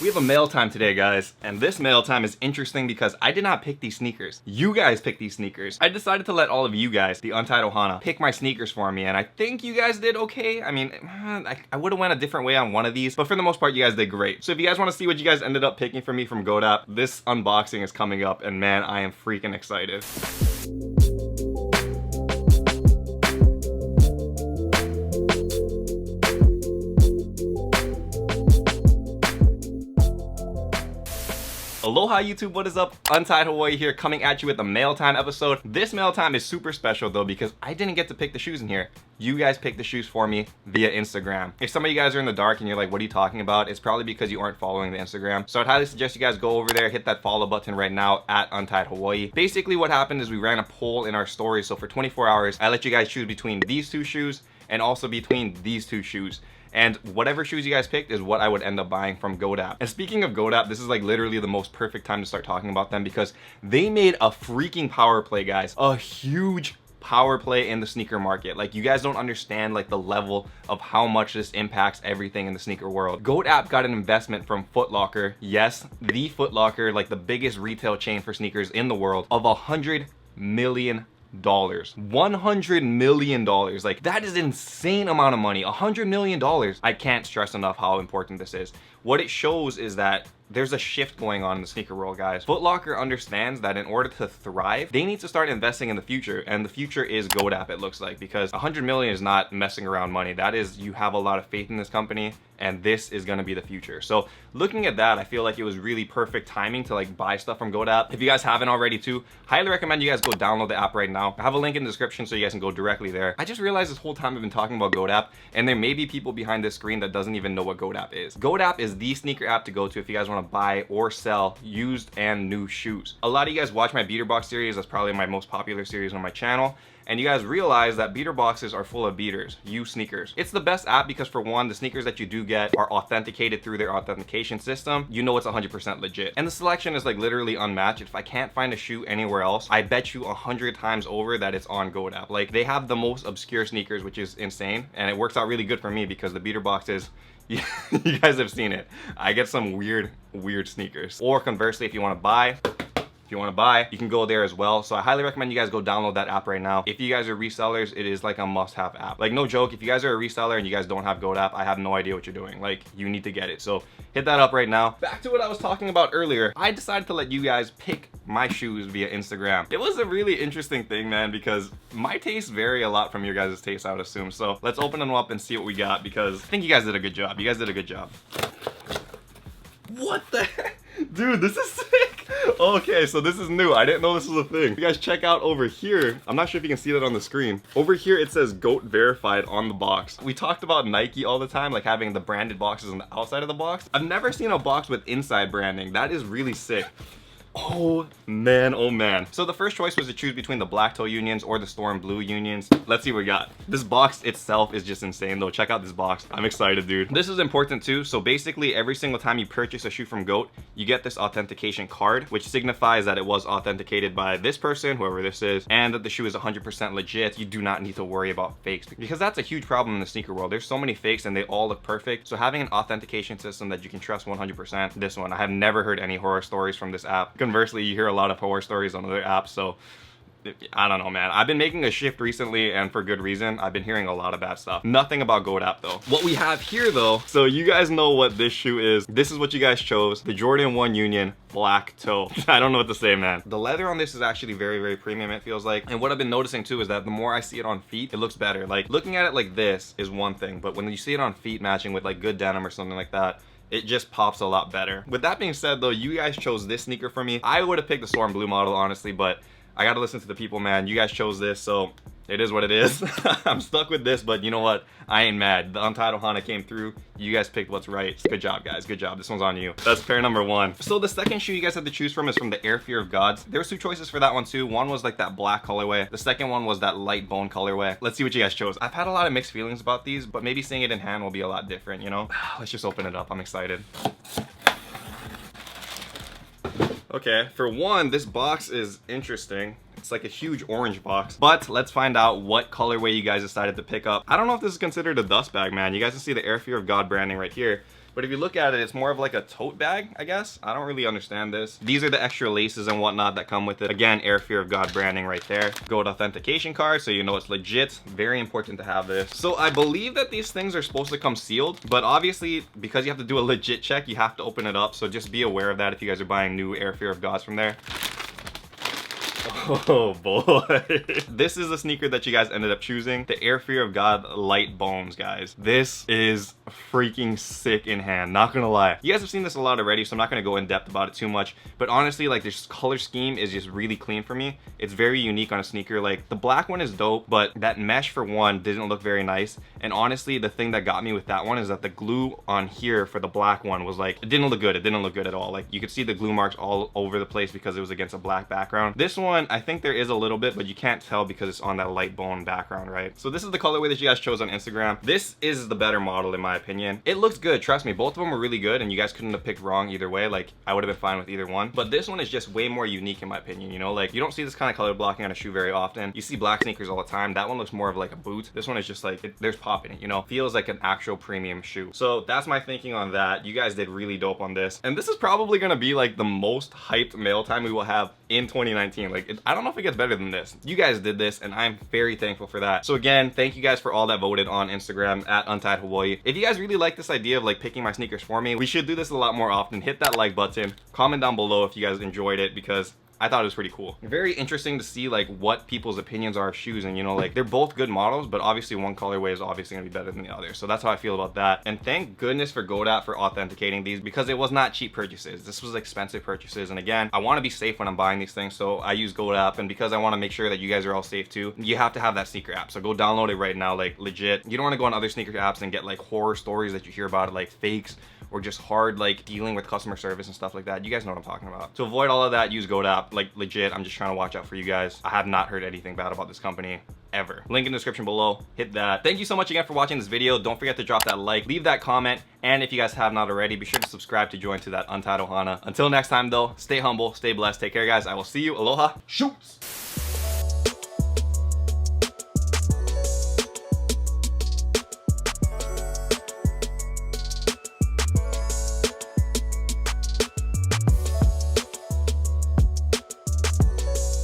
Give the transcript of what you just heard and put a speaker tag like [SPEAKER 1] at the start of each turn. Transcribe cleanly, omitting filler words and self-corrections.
[SPEAKER 1] We have a mail time today, guys, and this mail time is interesting because I did not pick these sneakers. You guys picked these sneakers. I decided to let all of you guys, the Untitled Ohana, pick my sneakers for me, and I think you guys did okay. I mean, I would have went a different way on one of these, but for the most part, you guys did great. So if you guys want to see what you guys ended up picking for me from GoDap, this unboxing is coming up, and man, I am freaking excited. Aloha YouTube, what is up? Untied Hawaii here, coming at you with a mail time episode. This mail time is super special though because I didn't get to pick the shoes in here. You guys picked the shoes for me via Instagram. If some of you guys are in the dark and you're like, what are you talking about? It's probably because you aren't following the Instagram. So I'd highly suggest you guys go over there, hit that follow button right now at Untied Hawaii. Basically what happened is we ran a poll in our story. So for 24 hours, I let you guys choose between these two shoes and also between these two shoes. And whatever shoes you guys picked is what I would end up buying from GoDap. And speaking of GoDap, this is like literally the most perfect time to start talking about them because they made a freaking power play, guys. A huge power play in the sneaker market. Like, you guys don't understand like the level of how much this impacts everything in the sneaker world. GoDap got an investment from Foot Locker. Yes, the Foot Locker, like the biggest retail chain for sneakers in the world, of $100 million. $100 million. Like, that is insane amount of money. $100 million. I can't stress enough how important this is. What it shows is that there's a shift going on in the sneaker world, guys. Foot Locker understands that in order to thrive, they need to start investing in the future, and the future is GoDap, it looks like, because 100 million is not messing around money. That is, you have a lot of faith in this company, and this is gonna be the future. So looking at that, I feel like it was really perfect timing to like buy stuff from GoDap. If you guys haven't already too, highly recommend you guys go download the app right now. I have a link in the description so you guys can go directly there. I just realized this whole time I've been talking about GoDap, and there may be people behind this screen that doesn't even know what GoDap is. GoDap is the sneaker app to go to if you guys wanna buy or sell used and new shoes. A lot of you guys watch my beater box series. That's probably my most popular series on my channel. And you guys realize that beater boxes are full of beaters, used sneakers. It's the best app because, for one, the sneakers that you do get are authenticated through their authentication system. You know it's 100% legit. And the selection is like literally unmatched. If I can't find a shoe anywhere else, I bet you 100 times over that it's on GoDap. Like, they have the most obscure sneakers, which is insane. And it works out really good for me because the beater boxes, you guys have seen it. I get some weird sneakers. Or conversely, if you want to buy, you can go there as well. So I highly recommend you guys go download that app right now. If you guys are resellers, it is like a must-have app. Like, no joke, if you guys are a reseller and you guys don't have GoDap, I have no idea what you're doing. Like, you need to get it. So hit that up right now. Back to what I was talking about earlier. I decided to let you guys pick my shoes via Instagram. It was a really interesting thing, man, because my tastes vary a lot from your guys' tastes, I would assume. So let's open them up and see what we got, because I think you guys did a good job. You guys did a good job. What the heck? Dude, this is sick. Okay, so this is new. I didn't know this was a thing. You guys check out over here. I'm not sure if you can see that on the screen. Over here, it says GOAT verified on the box. We talked about Nike all the time, like having the branded boxes on the outside of the box. I've never seen a box with inside branding. That is really sick. Oh man, oh man. So the first choice was to choose between the Black Toe Unions or the Storm Blue Unions. Let's see what we got. This box itself is just insane though. Check out this box. I'm excited, dude. This is important too. So basically, every single time you purchase a shoe from GOAT, you get this authentication card, which signifies that it was authenticated by this person, whoever this is, and that the shoe is 100% legit. You do not need to worry about fakes, because that's a huge problem in the sneaker world. There's so many fakes and they all look perfect. So having an authentication system that you can trust 100%, this one, I have never heard any horror stories from this app. Conversely, you hear a lot of horror stories on other apps, so I don't know, man. I've been making a shift recently, and for good reason. I've been hearing a lot of bad stuff. Nothing about GoDap though. What we have here though, so you guys know what this shoe is. This is what you guys chose, the Jordan 1 Union Black Toe. I don't know what to say, man. The leather on this is actually very premium, it feels like. And what I've been noticing too is that the more I see it on feet, it looks better. Like, looking at it like this is one thing, but when you see it on feet matching with like good denim or something like that, it just pops a lot better. With that being said though, you guys chose this sneaker for me. I would have picked the Storm Blue model, honestly, but I gotta listen to the people, man. You guys chose this, so it is what it is. I'm stuck with this, but you know what? I ain't mad. The Untitled Ohana came through. You guys picked what's right. Good job, guys. Good job. This one's on you. That's pair number one. So the second shoe you guys had to choose from is from the Air Fear of Gods. There was two choices for that one too. One was like that black colorway. The second one was that light bone colorway. Let's see what you guys chose. I've had a lot of mixed feelings about these, but maybe seeing it in hand will be a lot different, you know? Let's just open it up. I'm excited. Okay, for one, this box is interesting. It's like a huge orange box, but let's find out what colorway you guys decided to pick up. I don't know if this is considered a dust bag, man. You guys can see the Air Fear of God branding right here. But if you look at it, it's more of like a tote bag, I guess. I don't really understand this. These are the extra laces and whatnot that come with it. Again, Air Fear of God branding right there. Gold authentication card, so you know it's legit. Very important to have this. So I believe that these things are supposed to come sealed, but obviously because you have to do a legit check, you have to open it up. So just be aware of that if you guys are buying new Air Fear of Gods from there. Oh boy. This is the sneaker that you guys ended up choosing. The Air Fear of God Light Bones, guys. This is freaking sick in hand, not gonna lie. You guys have seen this a lot already, so I'm not gonna go in depth about it too much. But honestly, like, this color scheme is just really clean for me. It's very unique on a sneaker. Like, the black one is dope, but that mesh for one didn't look very nice. And honestly, the thing that got me with that one is that the glue on here for the black one was like, it didn't look good. It didn't look good at all. Like, you could see the glue marks all over the place because it was against a black background. This one, I think there is a little bit, but you can't tell because it's on that light bone background, right? So this is the colorway that you guys chose on Instagram. This is the better model in my opinion. It looks good, trust me. Both of them were really good, and you guys couldn't have picked wrong either way. Like, I would have been fine with either one. But this one is just way more unique in my opinion, you know? Like, you don't see this kind of color blocking on a shoe very often. You see black sneakers all the time. That one looks more of like a boot. This one is just like, there's pop in it, you know? Feels like an actual premium shoe. So that's my thinking on that. You guys did really dope on this. And this is probably gonna be like the most hyped mail time we will have in 2019. Like, I don't know if it gets better than this. You guys did this, and I'm very thankful for that. So again, thank you guys for all that voted on Instagram at Untied Hawaii. If you guys really like this idea of like picking my sneakers for me, we should do this a lot more often. Hit that like button, comment down below if you guys enjoyed it, because I thought it was pretty cool. Very interesting to see like what people's opinions are of shoes, and you know, like, they're both good models, but obviously one colorway is obviously gonna be better than the other. So that's how I feel about that. And thank goodness for Godat for authenticating these, because it was not cheap purchases. This was expensive purchases. And again, I wanna be safe when I'm buying these things, so I use Godat. And because I wanna make sure that you guys are all safe too, you have to have that sneaker app. So go download it right now, like legit. You don't wanna go on other sneaker apps and get like horror stories that you hear about, like fakes, or just hard like dealing with customer service and stuff like that. You guys know what I'm talking about. To avoid all of that, use Godat. Like, legit, I'm just trying to watch out for you guys. I have not heard anything bad about this company ever. Link in the description below. Hit that. Thank you so much again for watching this video. Don't forget to drop that like, leave that comment, and if you guys have not already, be sure to subscribe to join to that Untied Ohana. Until next time though, stay humble, stay blessed, take care guys. I will see you. Aloha. Shoots.